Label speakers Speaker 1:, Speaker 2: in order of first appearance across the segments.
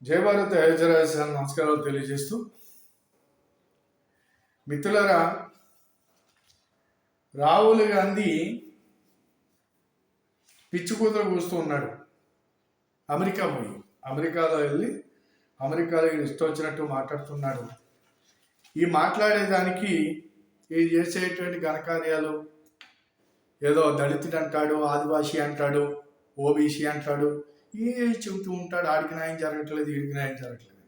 Speaker 1: జై భారత్ హైదరాబాద్ నమస్కారాలు తెలియజేస్తూ, మిత్రులారా, రాహుల్ గాంధీ పిచ్చి కూతురు కూస్తూ ఉన్నాడు. అమెరికాలో వెళ్ళి అమెరికాలో ఇష్టం వచ్చినట్టు మాట్లాడుతున్నాడు. ఈ మాట్లాడేదానికి ఈ చేసేటువంటి ఘనకార్యాలు ఏదో దళితుడు అంటాడు, ఆదివాసీ అంటాడు, ఓబీసీ అంటాడు, ఈ చెబుతూ ఉంటాడు. ఆడికి న్యాయం జరగట్లేదు, వీడికి న్యాయం జరగట్లేదు.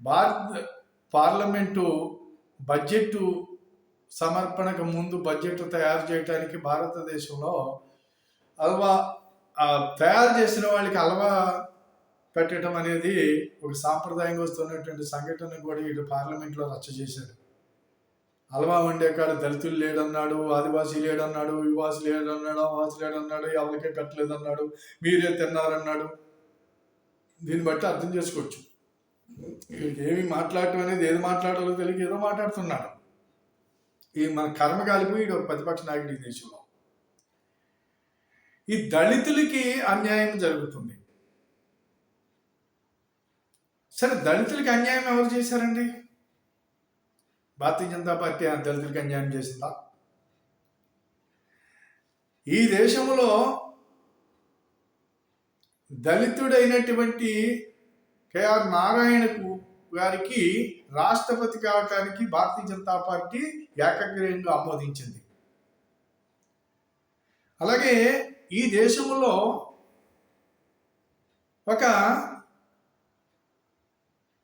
Speaker 1: భారత పార్లమెంటు బడ్జెట్ సమర్పణకు ముందు బడ్జెట్ తయారు చేయడానికి భారతదేశంలో తయారు చేసిన వాళ్ళకి అలవా పెట్టడం అనేది ఒక సాంప్రదాయంగా వస్తున్నటువంటి సంఘటన కూడా ఇటు పార్లమెంట్లో రచ్చ చేశారు. హల్వా వండే కాడ దళితులు లేడన్నాడు, ఆదివాసీ లేడన్నాడు, యువాసి లేడన్నాడు, ఆవాసి లేడన్నాడు, ఎవరికే కట్టలేదన్నాడు, మీరే తిన్నారన్నాడు. దీన్ని బట్టి అర్థం చేసుకోవచ్చు ఏమి మాట్లాడటం అనేది, ఏది మాట్లాడాలో తెలియక ఏదో మాట్లాడుతున్నాడు. ఈ మన కర్మ కాలిపోయి ఒక ప్రతిపక్ష నాయకుడు ఈ దేశంలో. ఈ దళితులకి అన్యాయం జరుగుతుంది. సరే, దళితులకి అన్యాయం ఎవరు చేశారండి? భారతీయ జనతా పార్టీ దళితులకి అన్యాయం చేసిందా? ఈ దేశంలో దళితుడైనటువంటి కేఆర్ నారాయణకు గారికి రాష్ట్రపతి కావటానికి భారతీయ జనతా పార్టీ ఏకగ్రీవంగా ఆమోదించింది. అలాగే ఈ దేశంలో ఒక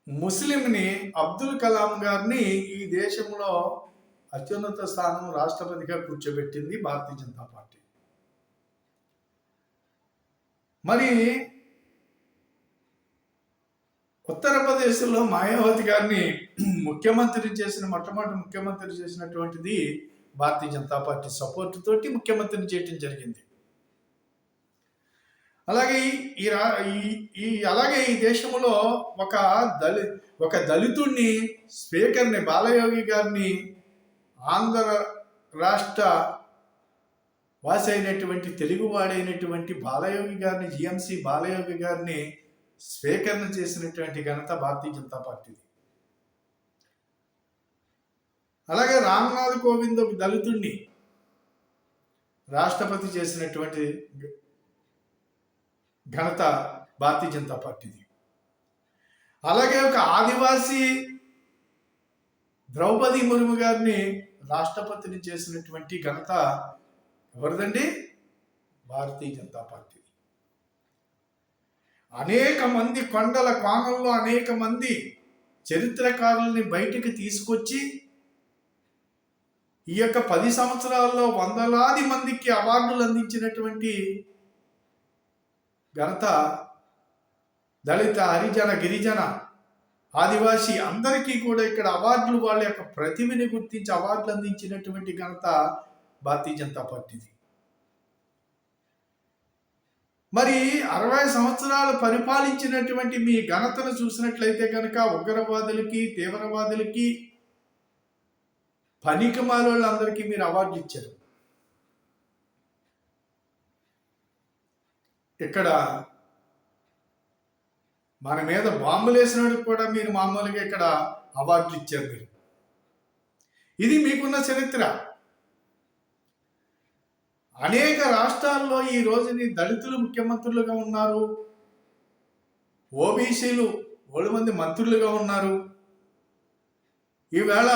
Speaker 1: ముస్లింని, అబ్దుల్ కలాం గారిని ఈ దేశంలో అత్యున్నత స్థానం రాష్ట్రపతిగా కూర్చోబెట్టింది భారతీయ జనతా పార్టీ. మరి ఉత్తరప్రదేశ్లో మాయావతి గారిని మొట్టమొదటి ముఖ్యమంత్రి చేసినటువంటిది భారతీయ జనతా పార్టీ సపోర్ట్ తోటి ముఖ్యమంత్రిని చేయటం జరిగింది. అలాగే ఈ దేశంలో ఒక దళితుడిని, స్పీకర్ని, బాలయోగి గారిని, ఆంధ్ర రాష్ట్ర వాసి అయినటువంటి తెలుగువాడైనటువంటి బాలయోగి గారిని, జిఎంసి బాలయోగి గారిని స్పీకర్ని చేసినటువంటి ఘనత భారతీయ జనతా పార్టీది. అలాగే రామ్నాథ్ కోవింద్ ఒక దళితుడిని రాష్ట్రపతి చేసినటువంటి ఘనత భారతీయ జనతా పార్టీది. అలాగే ఒక ఆదివాసీ ద్రౌపది ముర్ము గారిని రాష్ట్రపతిని చేసినటువంటి ఘనత ఎవరిదండి? భారతీయ జనతా పార్టీ. అనేక మంది కొండల కోణంలో అనేక మంది చరిత్రకారుల్ని బయటికి తీసుకొచ్చి ఈ యొక్క 10 సంవత్సరాల్లో వందలాది మందికి అవార్డులు అందించినటువంటి ఘనత దళిత, హరిజన, గిరిజన, ఆదివాసీ అందరికీ కూడా ఇక్కడ అవార్డులు, వాళ్ళ యొక్క ప్రతిభని గుర్తించి అవార్డులు అందించినటువంటి ఘనత భారతీయ జనతా పార్టీది. మరి 60 సంవత్సరాలు పరిపాలించినటువంటి మీ ఘనతను చూసినట్లయితే కనుక ఉగ్రవాదులకి, తీవ్రవాదులకి, పనికిమాలోళ్ళందరికీ మీరు అవార్డులు ఇచ్చారు. ఇక్కడ మన మీద బాంబులు వేసినట్టు కూడా మీరు మామూలుగా ఇక్కడ అవార్డులు ఇచ్చారు మీరు. ఇది మీకున్న చరిత్ర. అనేక రాష్ట్రాల్లో ఈ రోజుని దళితులు ముఖ్యమంత్రులుగా ఉన్నారు, ఓబీసీలు 7 మంది మంత్రులుగా ఉన్నారు. ఈవేళ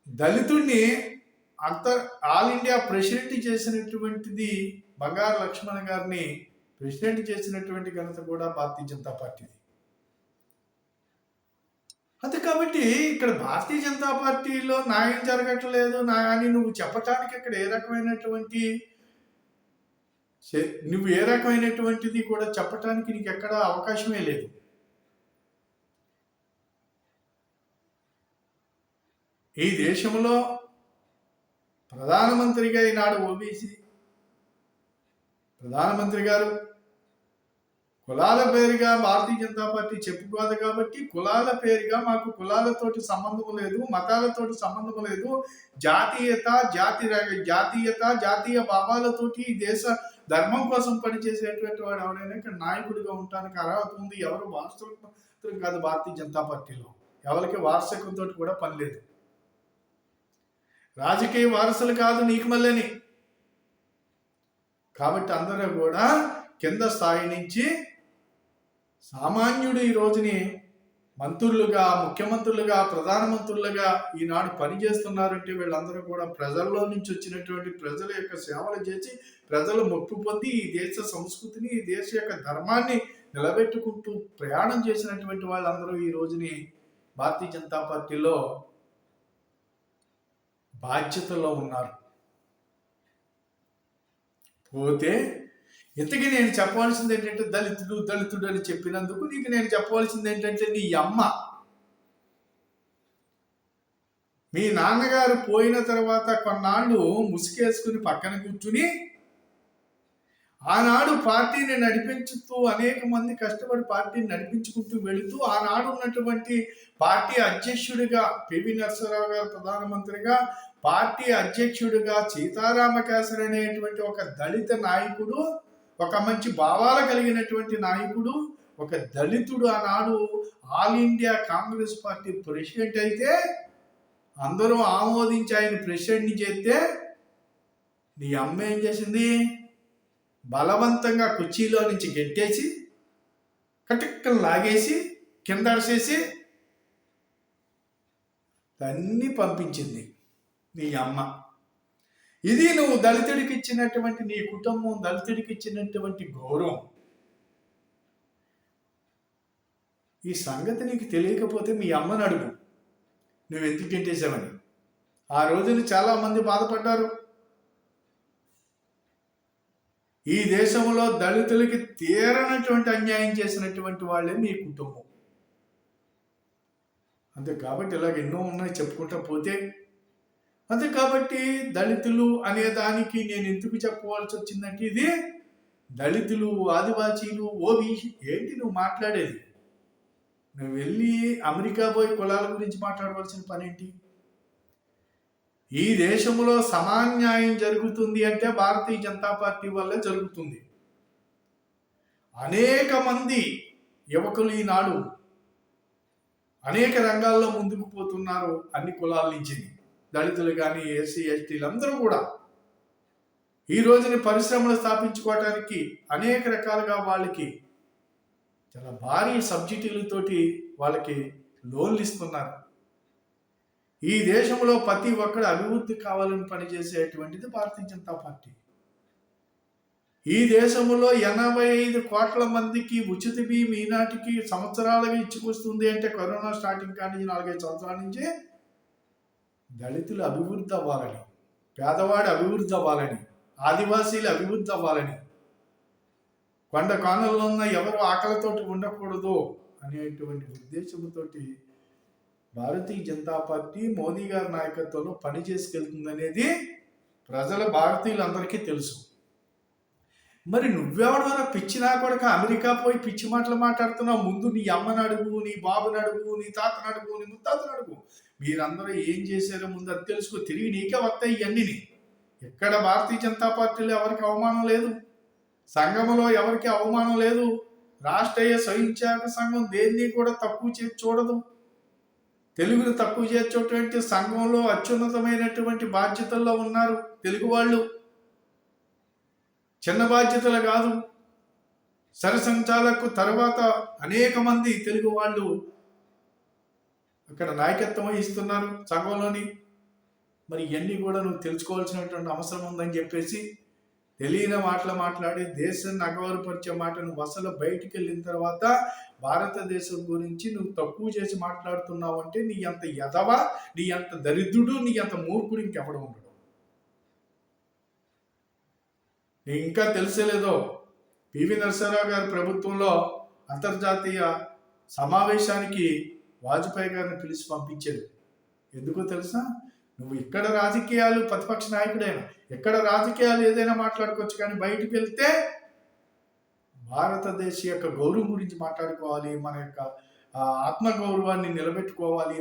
Speaker 1: దళితుడిని ఆల్ ఇండియా ప్రెసిడెంట్ చేసినటువంటిది బంగారు లక్ష్మణ్ గారిని ప్రెసిడెంట్ చేసినటువంటి ఘనత కూడా భారతీయ జనతా పార్టీది. అంతే కాబట్టి ఇక్కడ భారతీయ జనతా పార్టీలో న్యాయం జరగట్లేదు అని నువ్వు చెప్పటానికి ఇక్కడ ఏ రకమైనటువంటిది కూడా చెప్పటానికి నీకు ఎక్కడ అవకాశమే లేదు. ఈ దేశంలో ప్రధానమంత్రిగా ఈనాడు ఓబీసీ ప్రధానమంత్రి గారు కులాల పేరుగా భారతీయ జనతా పార్టీ చెప్పుకోదు కాబట్టి కులాల పేరుగా మాకు కులాలతోటి సంబంధం లేదు, మతాలతోటి సంబంధం లేదు, జాతీయ భావాలతోటి ఈ దేశ ధర్మం కోసం పనిచేసేటువంటి వాడు ఎవరైనా ఇక్కడ నాయకుడిగా ఉండటానికి అర్హత ఉంది. ఎవరు వారసత్వం కాదు భారతీయ జనతా పార్టీలో. ఎవరికి వారసత్వంతో కూడా పని లేదు. రాజకీయ వారసులు కాదు నీకు మళ్ళీ. కాబట్టి అందరూ కూడా కింద స్థాయి నుంచి సామాన్యుడు ఈ రోజుని మంత్రులుగా, ముఖ్యమంత్రులుగా, ప్రధానమంత్రులుగా ఈనాడు పనిచేస్తున్నారంటే వీళ్ళందరూ కూడా ప్రజల్లో నుంచి వచ్చినటువంటి ప్రజల యొక్క సేవలు చేసి ప్రజలు మొక్కు పొంది ఈ దేశ సంస్కృతిని, ఈ దేశ యొక్క ధర్మాన్ని నిలబెట్టుకుంటూ ప్రయాణం చేసినటువంటి వాళ్ళందరూ ఈ రోజుని భారతీయ జనతా పార్టీలో బాధ్యతలో ఉన్నారు. పోతే ఇంతకీ నేను చెప్పవలసింది ఏంటంటే దళితుడు అని చెప్పినందుకు నీకు నేను చెప్పవలసింది ఏంటంటే నీ అమ్మ, మీ నాన్నగారు పోయిన తర్వాత కొన్నాళ్ళు ముసుగేసుకుని పక్కన కూర్చుని ఆనాడు పార్టీని నడిపించుతూ అనేక మంది కష్టపడి పార్టీని నడిపించుకుంటూ వెళుతూ ఆనాడు ఉన్నటువంటి పార్టీ అధ్యక్షుడిగా పివి నరసింహారావు గారు ప్రధానమంత్రిగా, పార్టీ అధ్యక్షుడిగా సీతారామకేసరి అనేటువంటి ఒక దళిత నాయకుడు, ఒక మంచి భావాలు కలిగినటువంటి నాయకుడు, ఒక దళితుడు ఆనాడు all India Congress party president అయితే అందరూ ఆమోదించి ఆయన ప్రెసిడెంట్ని చేస్తే నీ అమ్మ ఏం చేసింది? బలవంతంగా కుర్చీలో నుంచి గెట్టేసి కటిక్కలు లాగేసి కింద అరిసేసి దాన్ని పంపించింది నీ అమ్మ. ఇది నువ్వు దళితుడికి ఇచ్చినటువంటి, నీ కుటుంబం దళితుడికి ఇచ్చినటువంటి గౌరవం. ఈ సంగతి నీకు తెలియకపోతే మీ అమ్మని అడుగు నువ్వు ఎందుకు గెట్టేసావని. ఆ రోజున చాలామంది బాధపడ్డారు. ఈ దేశంలో దళితులకి తీరనటువంటి అన్యాయం చేసినటువంటి వాళ్ళే మీ కుటుంబం. అంతే కాబట్టి ఇలాగ ఎన్నో ఉన్నాయి చెప్పుకుంటా పోతే. అంతే కాబట్టి దళితులు అనే దానికి నేను ఎందుకు చెప్పవలసి వచ్చిందంటే, ఇది దళితులు, ఆదివాసీలు, ఓబీసీ ఏంటి నువ్వు మాట్లాడేది? నువ్వు వెళ్ళి అమెరికా పోయి కులాల గురించి మాట్లాడవలసిన పని ఏంటి? ఈ దేశంలో సమాన్యాయం జరుగుతుంది అంటే భారతీయ జనతా పార్టీ వల్ల జరుగుతుంది. అనేక మంది యువకులు ఈనాడు అనేక రంగాల్లో ముందుకు పోతున్నారు. అన్ని కులాల నుంచి దళితులు కానీ, ఎస్సీ ఎస్టీలు అందరూ కూడా ఈ రోజుని పరిశ్రమలు స్థాపించుకోవడానికి అనేక రకాలుగా వాళ్ళకి చాలా భారీ సబ్సిడీలతోటి వాళ్ళకి లోన్లు ఇస్తున్నారు. ఈ దేశంలో ప్రతి ఒక్కరు అభివృద్ధి కావాలని పనిచేసేటువంటిది భారతీయ జనతా పార్టీ. ఈ దేశంలో 85 కోట్ల మందికి ఉచిత బియ్యం ఈనాటికి సంవత్సరాలుగా ఇచ్చుకొస్తుంది అంటే కరోనా స్టార్టింగ్ కానీ 4-5 సంవత్సరాల నుంచి దళితులు అభివృద్ధి అవ్వాలని, పేదవాడు అభివృద్ధి అవ్వాలని, ఆదివాసీలు అభివృద్ధి అవ్వాలని, కొండ కానుల్లో ఉన్న ఎవరు ఆకలితోటి ఉండకూడదు అనేటువంటి ఉద్దేశంతోటి భారతీయ జనతా పార్టీ మోదీ గారి నాయకత్వంలో పని చేసుకెళ్తుందనేది ప్రజల భారతీయులందరికీ తెలుసు. మరి నువ్వెవడో పిచ్చినా కొడక అమెరికా పోయి పిచ్చి మాటలు మాట్లాడుతున్నావు. ముందు నీ అమ్మని అడుగు, నీ బాబుని అడుగు, నీ తాతను అడుగు, నీ ముత్తాతను అడుగు. మీరందరూ ఏం చేశారో ముందు అది తెలుసుకో. తిరిగి నీకే వస్తాయి ఇవన్నీ. ఎక్కడ భారతీయ జనతా పార్టీలో ఎవరికి అవమానం లేదు, సంఘంలో ఎవరికి అవమానం లేదు, రాష్ట్రీయ స్వయంసేవక సంఘం దేన్ని కూడా తక్కువ చేసి చూడదు. తెలుగును తక్కువ చేసేటువంటి సంఘంలో అత్యున్నతమైనటువంటి బాధ్యతల్లో ఉన్నారు తెలుగు వాళ్ళు. చిన్న బాధ్యతలు కాదు. సరసంచాలకు తర్వాత అనేక మంది తెలుగు వాళ్ళు అక్కడ నాయకత్వం వహిస్తున్నారు సంఘంలోని. మరి ఇవన్నీ కూడా నువ్వు తెలుసుకోవాల్సినటువంటి అవసరం ఉందని చెప్పేసి తెలియని మాటలు మాట్లాడి దేశాన్ని అగౌరవపరిచే మాట నువ్వు అసలు బయటికి వెళ్ళిన తర్వాత భారతదేశం గురించి నువ్వు తక్కువ చేసి మాట్లాడుతున్నావు అంటే నీ అంత ఎదవ, నీ అంత దరిద్రుడు, నీ అంత మూర్ఖుడు ఇంకెవడు ఉండడు. నీకు ఇంకా తెలిసేలేదో పివి నరసింహారావు గారి ప్రభుత్వంలో అంతర్జాతీయ సమావేశానికి వాజ్పేయి గారిని పిలిచి పంపించారు. ఎందుకో తెలుసా? నువ్వు ఇక్కడ రాజకీయాలు ప్రతిపక్ష నాయకుడైనా ఎక్కడ రాజకీయాలు ఏదైనా మాట్లాడుకోవచ్చు, కానీ బయటికి వెళ్తే భారతదేశ యొక్క గౌరవం గురించి మాట్లాడుకోవాలి, మన యొక్క ఆత్మగౌరవాన్ని నిలబెట్టుకోవాలి,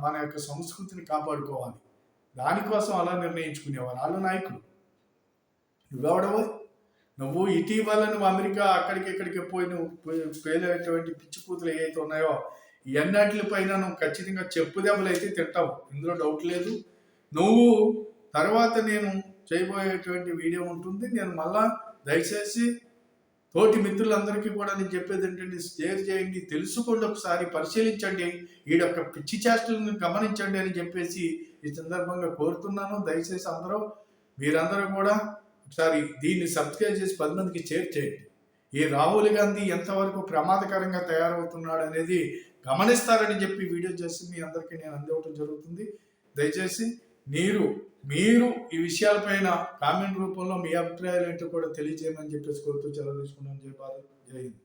Speaker 1: మన యొక్క సంస్కృతిని కాపాడుకోవాలి. దానికోసం అలా నిర్ణయించుకునేవారు వాళ్ళు నాయకులు. నువ్వెవడవో? నువ్వు ఇటీవల నువ్వు అమెరికా అక్కడికి ఇక్కడికి పోయి నువ్వు పేలేటువంటి పిచ్చి కూతులు ఏవైతే ఉన్నాయో ఇవన్నిటి పైన నువ్వు ఖచ్చితంగా చెప్పు దెబ్బలు అయితే తింటావు, ఇందులో డౌట్ లేదు. నువ్వు తర్వాత నేను చేయబోయేటువంటి వీడియో ఉంటుంది. నేను మళ్ళా దయచేసి తోటి మిత్రులందరికీ కూడా నేను చెప్పేది ఏంటంటే షేర్ చేయండి, తెలుసుకోండి, ఒకసారి పరిశీలించండి, ఈడొక్క పిచ్చి చేష్టలను గమనించండి అని చెప్పేసి ఈ సందర్భంగా కోరుతున్నాను. దయచేసి మీరందరూ కూడా ఒకసారి దీన్ని సబ్స్క్రైబ్ చేసి 10 మందికి షేర్ చేయండి. ఈ రాహుల్ గాంధీ ఎంతవరకు ప్రమాదకరంగా తయారవుతున్నాడు అనేది గమనిస్తారని చెప్పి వీడియో చేసి మీ అందరికీ నేను అందివ్వడం జరుగుతుంది. దయచేసి మీరు ఈ విషయాలపైన కామెంట్ రూపంలో మీ అభిప్రాయాలు ఏంటో కూడా తెలియజేయమని చెప్పేసి కోరుతూ సెలవు తీసుకున్నాను. జై భారత్, జై హింద్.